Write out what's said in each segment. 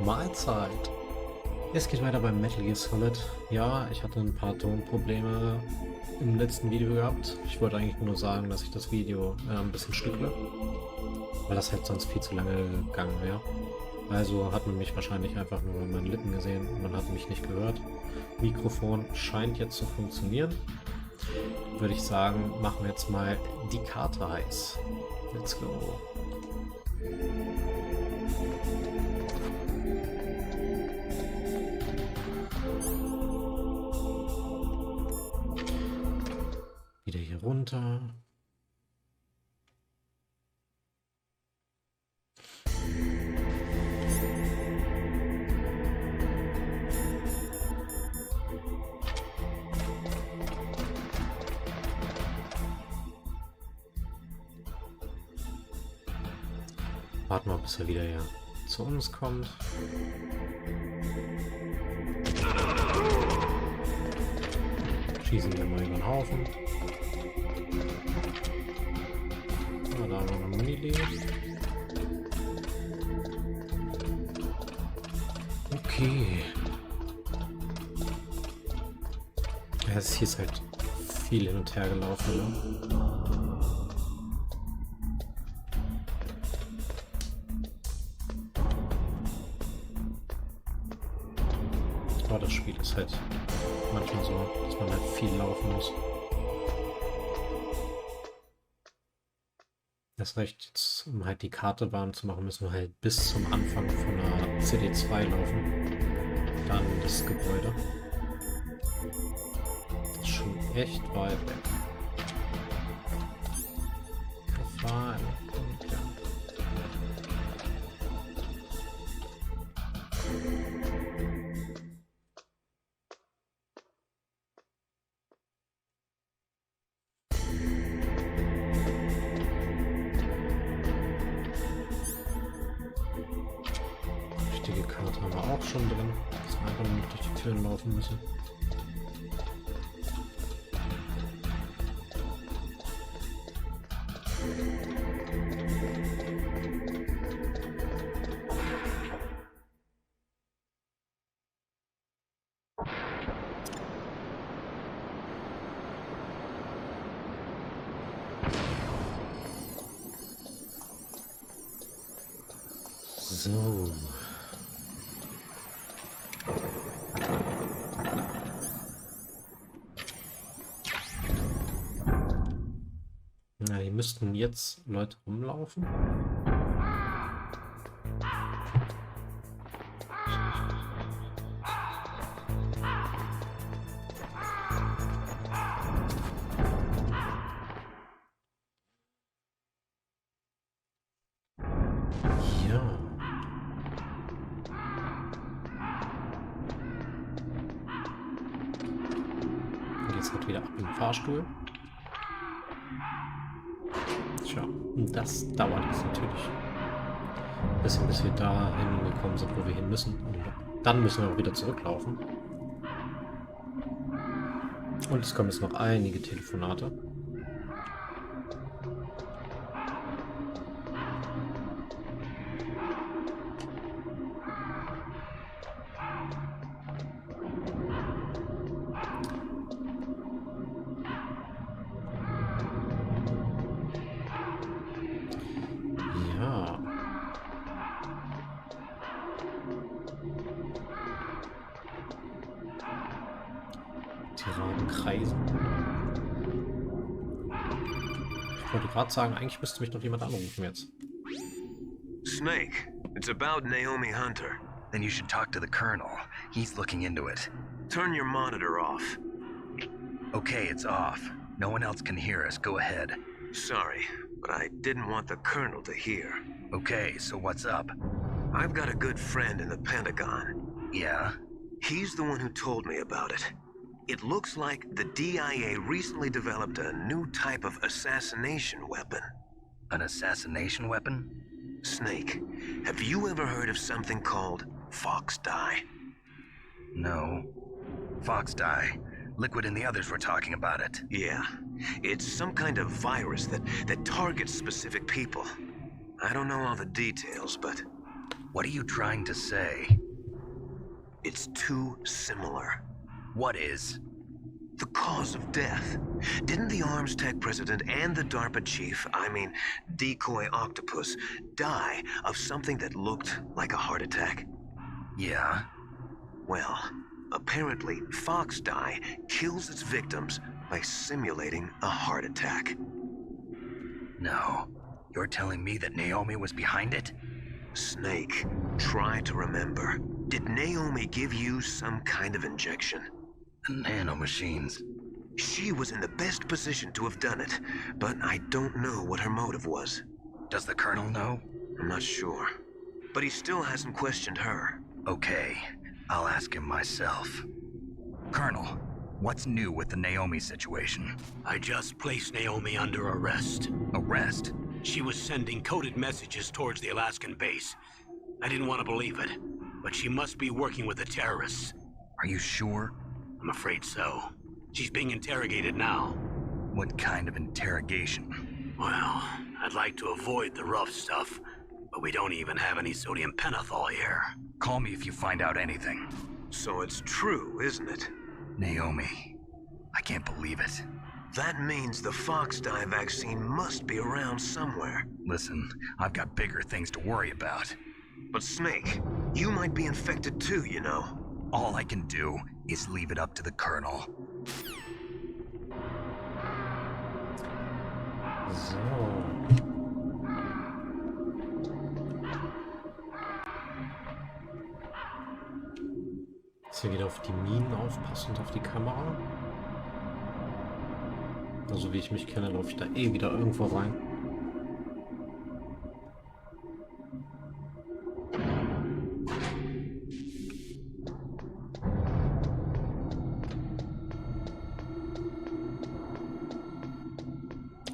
Mahlzeit. Es geht weiter beim Metal Gear Solid. Ja, ich hatte ein paar Tonprobleme im letzten Video gehabt. Ich wollte eigentlich nur sagen, dass ich das Video ein bisschen stückle, weil das halt sonst viel zu lange gegangen wäre. Also hat man mich wahrscheinlich einfach nur in meinen Lippen gesehen und man hat mich nicht gehört. Mikrofon scheint jetzt zu funktionieren. Würde ich sagen, machen wir jetzt mal die Karte heiß. Let's go. Wieder hier runter. Warten wir, bis er wieder hier zu uns kommt. Schießen wir mal über den Haufen. Ah, da haben wir noch Mini. Okay. Ja, es hier ist halt viel hin und her gelaufen, ne? Aber das Spiel ist halt manchmal so, dass man halt viel laufen muss. Das reicht jetzt, um halt die Karte warm zu machen, müssen wir halt bis zum Anfang von der CD2 laufen. Dann das Gebäude. Das ist schon echt weit weg. Gefahren. Ja. Die Karte haben wir auch schon drin, dass wir einfach nur durch die Türen laufen müssen. So. Na, hier müssten jetzt Leute rumlaufen. Ja. Dann geht's halt wieder ab im Fahrstuhl. Tja, und das dauert jetzt natürlich ein bisschen, bis wir da hingekommen sind, wo wir hin müssen. Und dann müssen wir auch wieder zurücklaufen. Und es kommen jetzt noch einige Telefonate. Tiraden kreisen. Ich wollte gerade sagen, eigentlich müsste mich doch jemand anrufen jetzt. Snake, it's about Naomi Hunter. Then you should talk to the Colonel. He's looking into it. Turn your monitor off. Okay, it's off. No one else can hear us. Go ahead. Sorry, but I didn't want the Colonel to hear. Okay, so what's up? I've got a good friend in the Pentagon. Yeah? He's the one who told me about it. It looks like the DIA recently developed a new type of assassination weapon. An assassination weapon? Snake, have you ever heard of something called Fox Dye? No. Fox Dye. Liquid and the others were talking about it. Yeah. It's some kind of virus that targets specific people. I don't know all the details, but What are you trying to say? It's too similar. What is? The cause of death. Didn't the Arms Tech president and the DARPA chief, Decoy Octopus, die of something that looked like a heart attack? Yeah? Well, apparently Fox Die kills its victims by simulating a heart attack. No. You're telling me that Naomi was behind it? Snake, try to remember. Did Naomi give you some kind of injection? The nanomachines. She was in the best position to have done it, but I don't know what her motive was. Does the Colonel know? I'm not sure. But he still hasn't questioned her. Okay, I'll ask him myself. Colonel, what's new with the Naomi situation? I just placed Naomi under arrest. Arrest? She was sending coded messages towards the Alaskan base. I didn't want to believe it, but she must be working with the terrorists. Are you sure? I'm afraid so. She's being interrogated now. What kind of interrogation? Well, I'd like to avoid the rough stuff, but we don't even have any sodium pentothal here. Call me if you find out anything. So it's true, isn't it? Naomi. I can't believe it. That means the Fox Die vaccine must be around somewhere. Listen, I've got bigger things to worry about. But Snake, you might be infected too, you know. All I can do is leave it up to the Colonel. So. Jetzt hier wieder auf die Minen aufpassen und auf die Kamera. Also wie ich mich kenne, laufe ich da eh wieder irgendwo rein.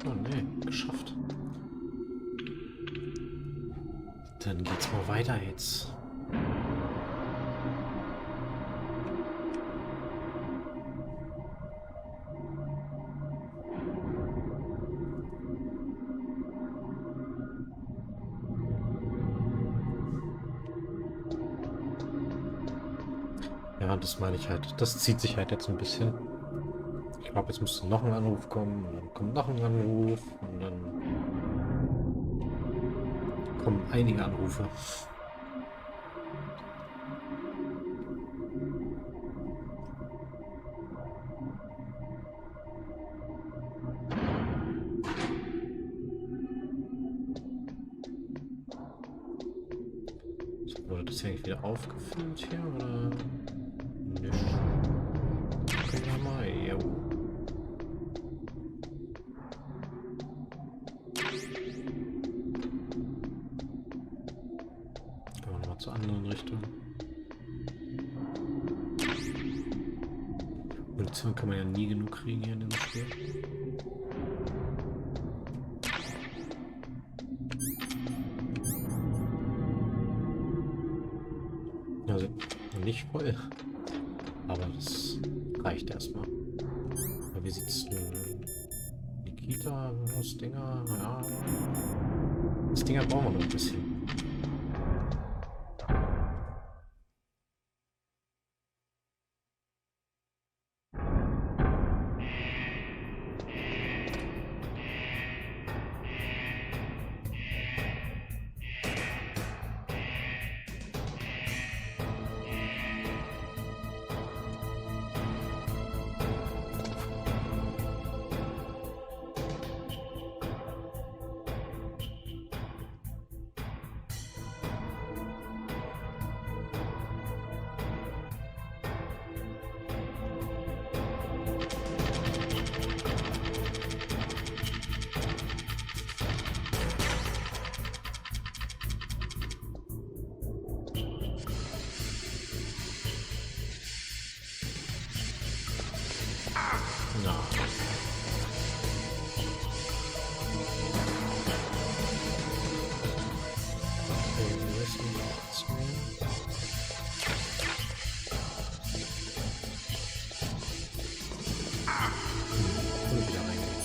Oh ne, geschafft. Dann geht's mal weiter jetzt. Ja, das meine ich halt. Das zieht sich halt jetzt ein bisschen. Ich glaube, jetzt müsste noch ein Anruf kommen, und dann kommt noch ein Anruf und dann kommen einige Anrufe. So, wurde das hier eigentlich wieder aufgefüllt hier oder nicht? Gucken wir mal. Jo. Gehen wir nochmal zur anderen Richtung. Munition kann man ja nie genug kriegen hier in dem Spiel. Also nicht voll, aber das reicht erstmal. Ja, wie sieht's denn? Nikita, Stinger, ja. Stinger brauchen wir noch ein bisschen. Na. Okay, wir müssen noch zu. Und wieder reingehen.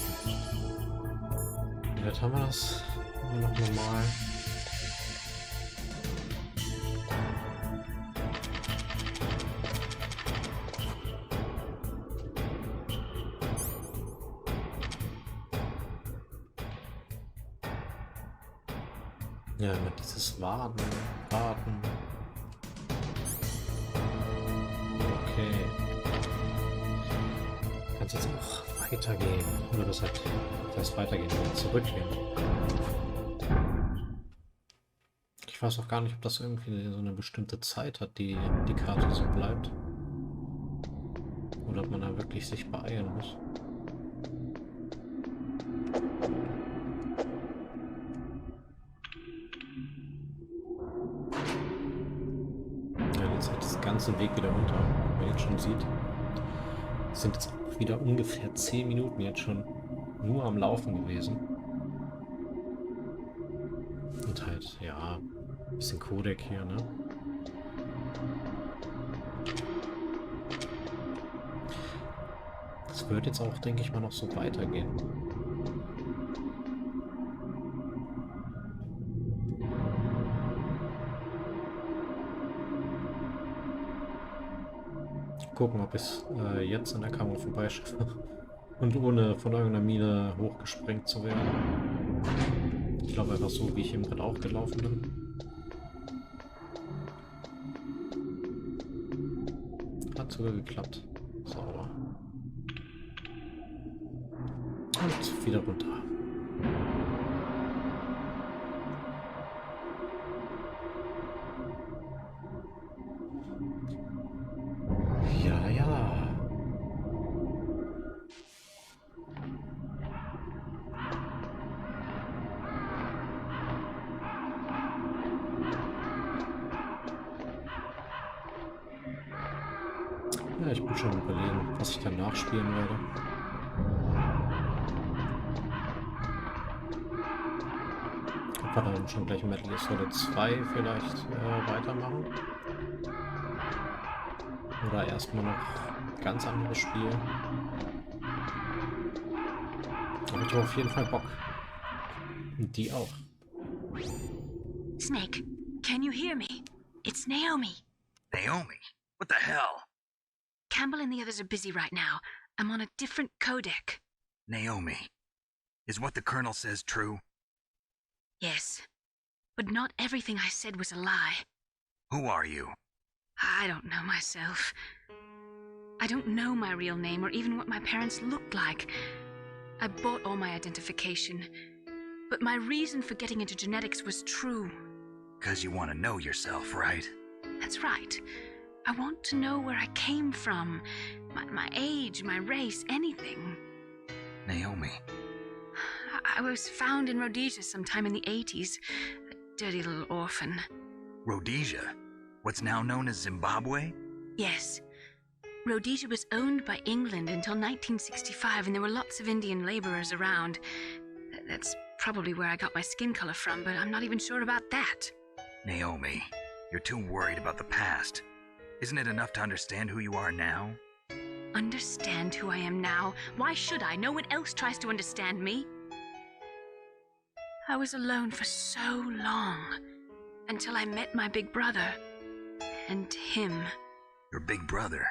Jetzt haben wir das. Noch normal. Ja, immer dieses Warten, Warten. Okay. Kannst jetzt auch weitergehen. Oder das heißt weitergehen, oder zurückgehen. Ich weiß auch gar nicht, ob das irgendwie so eine bestimmte Zeit hat, die Karte so bleibt. Oder ob man da wirklich sich beeilen muss. Ja, jetzt hat das ganze Weg wieder runter. Wie man jetzt schon sieht, sind jetzt auch wieder ungefähr 10 Minuten jetzt schon nur am Laufen gewesen. Und halt, ja, ein bisschen Codec hier, ne? Das wird jetzt auch, denke ich mal, noch so weitergehen. Gucken, ob ich es jetzt an der Kamera vorbeischaffe und ohne von irgendeiner Mine hochgesprengt zu werden. Ich glaube einfach so, wie ich eben gerade auch gelaufen bin. Hat sogar geklappt. Sauber. Und wieder runter. Ja, ja. Ja, ich bin schon überlegen, was ich danach spielen werde. Ob wir dann schon gleich Metal Gear Solid 2 vielleicht weitermachen. Oder erstmal noch ein ganz anderes Spiel. Aber ich habe auf jeden Fall Bock. Und die auch. Snake, can you hear me? It's Naomi. Naomi? What the hell? Campbell and the others are busy right now. I'm on a different codec. Naomi, is what the Colonel says true? Yes, but not everything I said was a lie. Who are you? I don't know myself. I don't know my real name or even what my parents looked like. I bought all my identification. But my reason for getting into genetics was true. 'Cause you want to know yourself, right? That's right. I want to know where I came from. My age, my race, anything. Naomi. I was found in Rhodesia sometime in the 80s. A dirty little orphan. Rhodesia? What's now known as Zimbabwe? Yes. Rhodesia was owned by England until 1965, and there were lots of Indian laborers around. That's probably where I got my skin color from, but I'm not even sure about that. Naomi, you're too worried about the past. Isn't it enough to understand who you are now? Understand who I am now? Why should I? No one else tries to understand me. I was alone for so long, until I met my big brother. And him. Your big brother?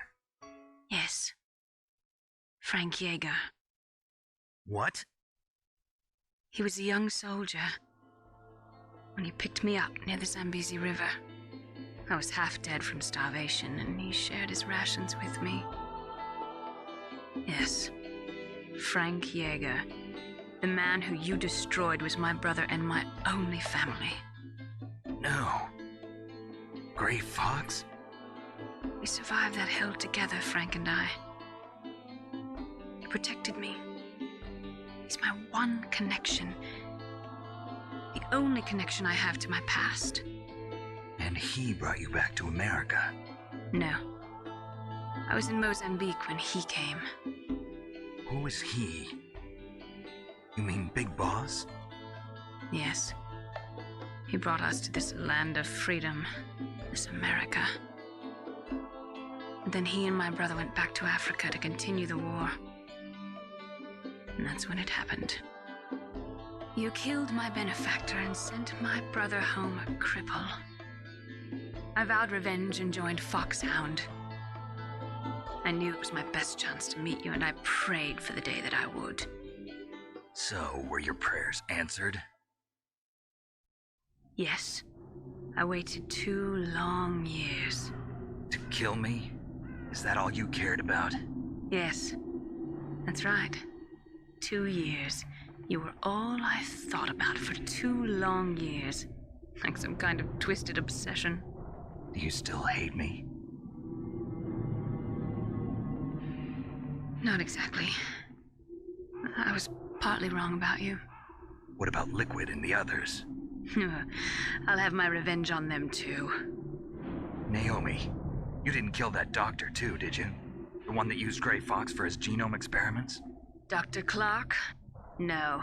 Yes. Frank Yeager. What? He was a young soldier when he picked me up near the Zambezi River. I was half dead from starvation, and he shared his rations with me. Yes, Frank Yeager. The man who you destroyed was my brother and my only family. No. Gray Fox? We survived that hell together, Frank and I. He protected me. He's my one connection. The only connection I have to my past. And he brought you back to America? No. I was in Mozambique when he came. Who is he? You mean Big Boss? Yes. He brought us to this land of freedom, this America. And then he and my brother went back to Africa to continue the war. And that's when it happened. You killed my benefactor and sent my brother home a cripple. I vowed revenge and joined Foxhound. I knew it was my best chance to meet you, and I prayed for the day that I would. So, were your prayers answered? Yes. I waited 2 long years. To kill me? Is that all you cared about? Yes. That's right. 2 years. You were all I thought about for 2 long years. Like some kind of twisted obsession. Do you still hate me? Not exactly. I was partly wrong about you. What about Liquid and the others? I'll have my revenge on them too. Naomi, you didn't kill that doctor too, did you? The one that used Grey Fox for his genome experiments? Dr. Clark? No.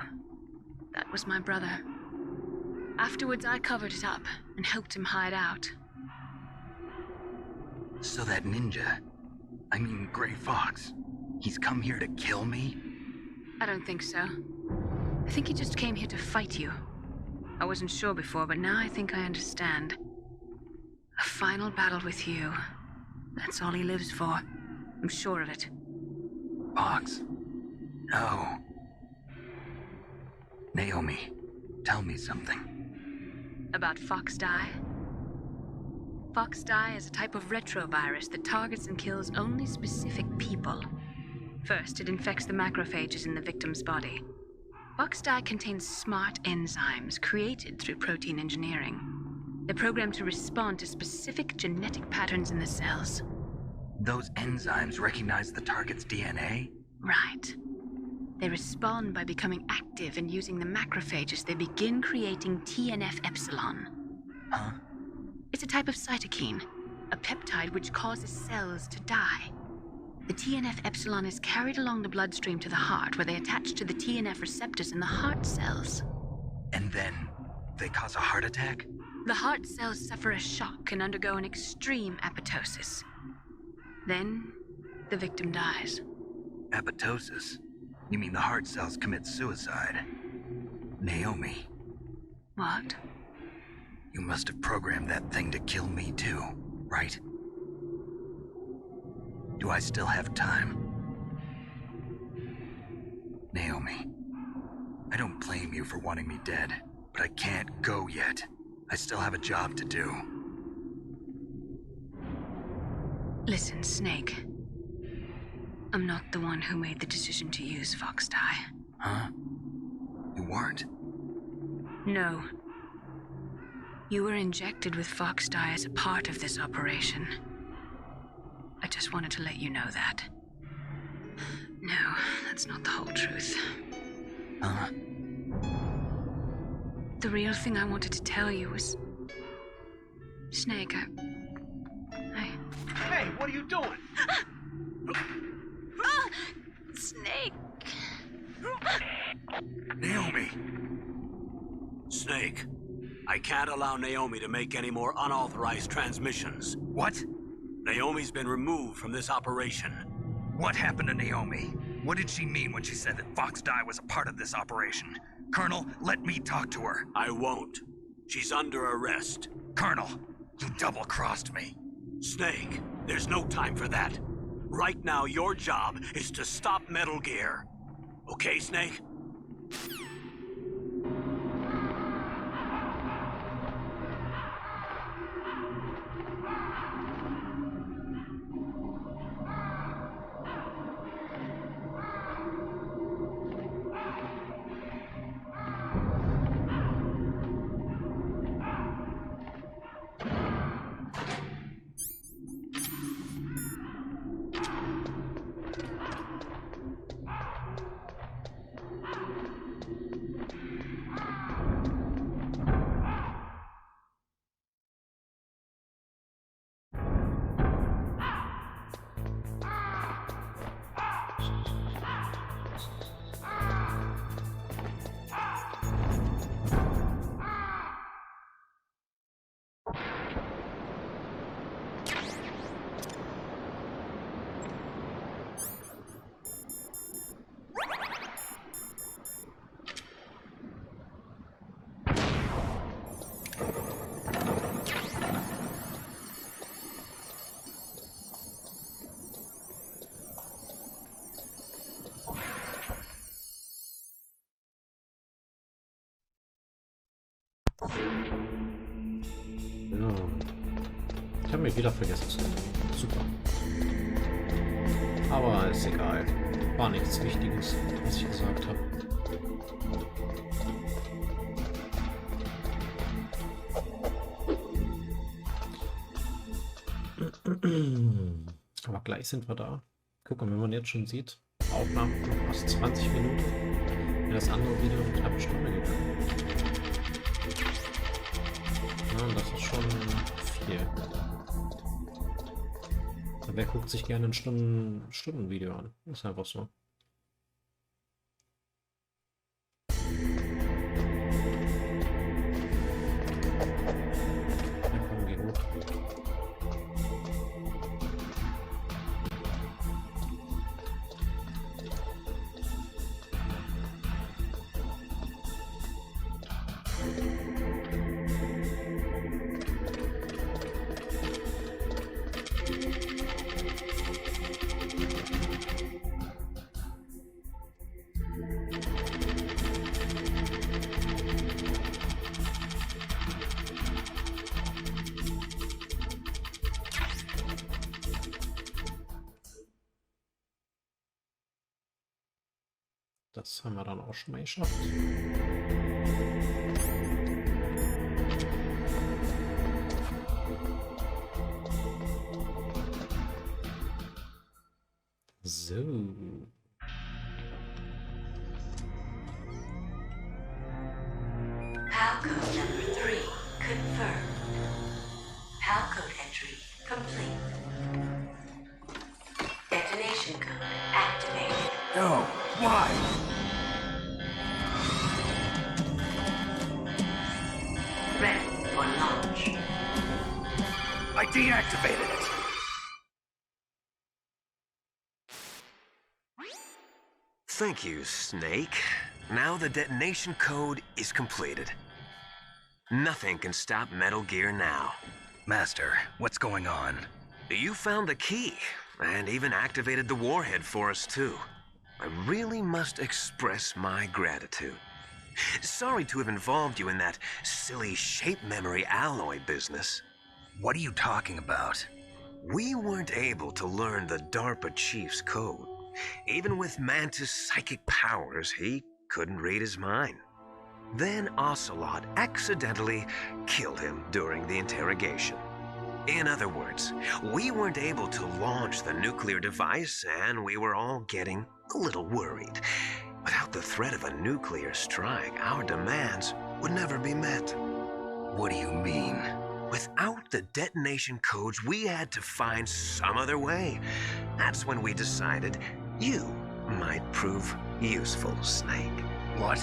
That was my brother. Afterwards, I covered it up and helped him hide out. So that ninja, I mean Grey Fox, he's come here to kill me? I don't think so. I think he just came here to fight you. I wasn't sure before, but now I think I understand. A final battle with you. That's all he lives for. I'm sure of it. Fox? No. Naomi, tell me something. About Fox Die? Fox Die is a type of retrovirus that targets and kills only specific people. First, it infects the macrophages in the victim's body. Fox Die contains smart enzymes created through protein engineering. They're programmed to respond to specific genetic patterns in the cells. Those enzymes recognize the target's DNA? Right. They respond by becoming active and using the macrophages. They begin creating TNF-epsilon. Huh? It's a type of cytokine, a peptide which causes cells to die. The TNF-epsilon is carried along the bloodstream to the heart, where they attach to the TNF receptors in the heart cells. And then they cause a heart attack? The heart cells suffer a shock and undergo an extreme apoptosis. Then, the victim dies. Apoptosis? You mean the heart cells commit suicide? Naomi, What? you must have programmed that thing to kill me too, right? Do I still have time? Naomi, I don't blame you for wanting me dead, but I can't go yet. I still have a job to do. Listen, Snake. I'm not the one who made the decision to use Fox Die. Huh? You weren't? No. You were injected with Fox Die as a part of this operation. I just wanted to let you know that. No, that's not the whole truth. Huh? The real thing I wanted to tell you was... Snake, I... Hey, what are you doing? Snake! Naomi! Snake, I can't allow Naomi to make any more unauthorized transmissions. What? Naomi's been removed from this operation. What happened to Naomi? What did she mean when she said that Fox Die was a part of this operation? Colonel, let me talk to her. I won't. She's under arrest. Colonel, you double-crossed me. Snake, there's no time for that. Right now, your job is to stop Metal Gear. Okay, Snake? mich wieder vergessen zu tun. Super. Aber ist egal. War nichts Wichtiges, was ich gesagt habe. Aber gleich sind wir da. Guck mal, wenn man jetzt schon sieht, Aufnahmen von fast 20 Minuten. Wäre das andere Video eine knappe Stunde gegangen. Ja, das ist schon viel. Wer guckt sich gerne ein Stundenvideo an? Ist einfach so. Ja, komm, geh hoch. Das haben wir dann auch schon mal geschafft. So. Halcode number 3 confirmed. Halcode entry complete. Detonation code activated. No, why? Ready for launch. I deactivated it. Thank you, Snake. Now the detonation code is completed. Nothing can stop Metal Gear now. Master, what's going on? You found the key, and even activated the warhead for us, too. I really must express my gratitude. Sorry to have involved you in that silly shape memory alloy business. What are you talking about? We weren't able to learn the DARPA chief's code. Even with Mantis' psychic powers, he couldn't read his mind. Then Ocelot accidentally killed him during the interrogation. In other words, we weren't able to launch the nuclear device, and we were all getting a little worried. Without the threat of a nuclear strike, our demands would never be met. What do you mean? Without the detonation codes, we had to find some other way. That's when we decided you might prove useful, Snake. What?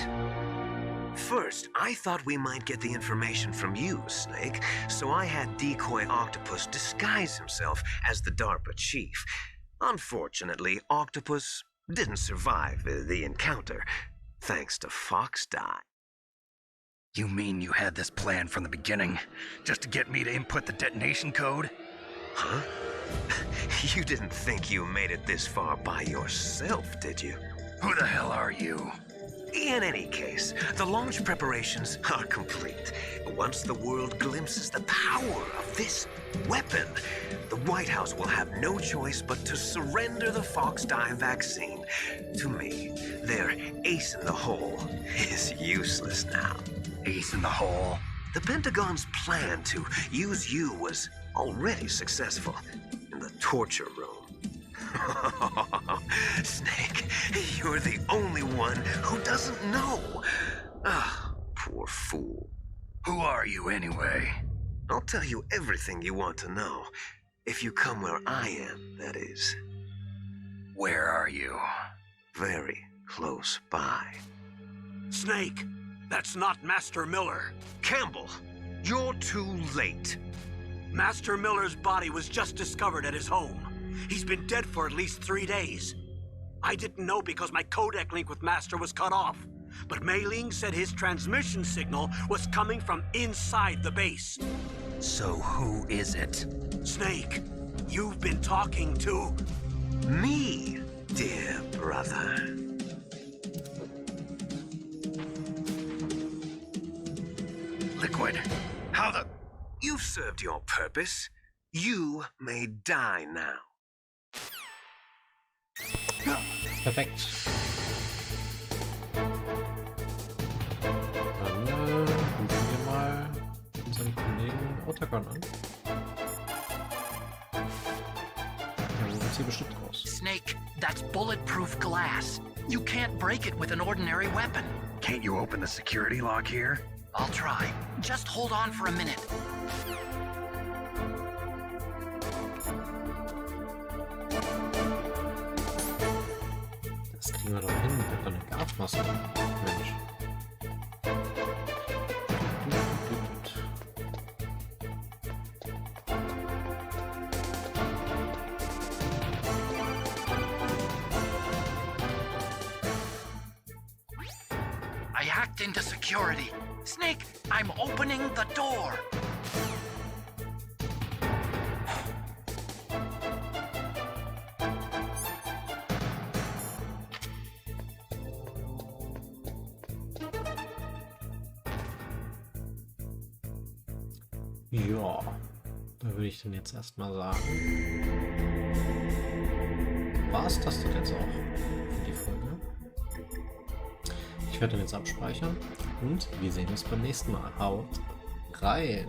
First, I thought we might get the information from you, Snake, so I had Decoy Octopus disguise himself as the DARPA chief. Unfortunately, Octopus didn't survive the encounter, thanks to Fox Die. You mean you had this plan from the beginning, just to get me to input the detonation code? Huh? You didn't think you made it this far by yourself, did you? Who the hell are you? In any case, the launch preparations are complete. Once the world glimpses the power of this weapon, the White House will have no choice but to surrender the Fox Die vaccine to me. Their ace in the hole is useless now. Ace in the hole? The Pentagon's plan to use you was already successful in the torture room. Snake, you're the only one who doesn't know. Ah, poor fool. Who are you anyway? I'll tell you everything you want to know. If you come where I am, that is. Where are you? Very close by. Snake, that's not Master Miller. Campbell, you're too late. Master Miller's body was just discovered at his home. He's been dead for at least 3 days. I didn't know because my codec link with Master was cut off. But Mei Ling said his transmission signal was coming from inside the base. So who is it? Snake, you've been talking to... Me, dear brother. Liquid. How the... You've served your purpose. You may die now. Perfekt. Dann rufen wir mal unseren Kollegen Otakon an. Der holt sie bestimmt raus. Snake, that's bulletproof glass. You can't break it with an ordinary weapon. Can't you open the security lock here? I'll try. Just hold on for a minute. Das kriegen wir doch hin mit einer Gasmaske. Mensch. I hacked into security. Snake, I'm opening the door. Ja, da würde ich dann jetzt erstmal sagen, war es das denn jetzt auch für die Folge? Ich werde dann jetzt abspeichern und wir sehen uns beim nächsten Mal. Haut rein!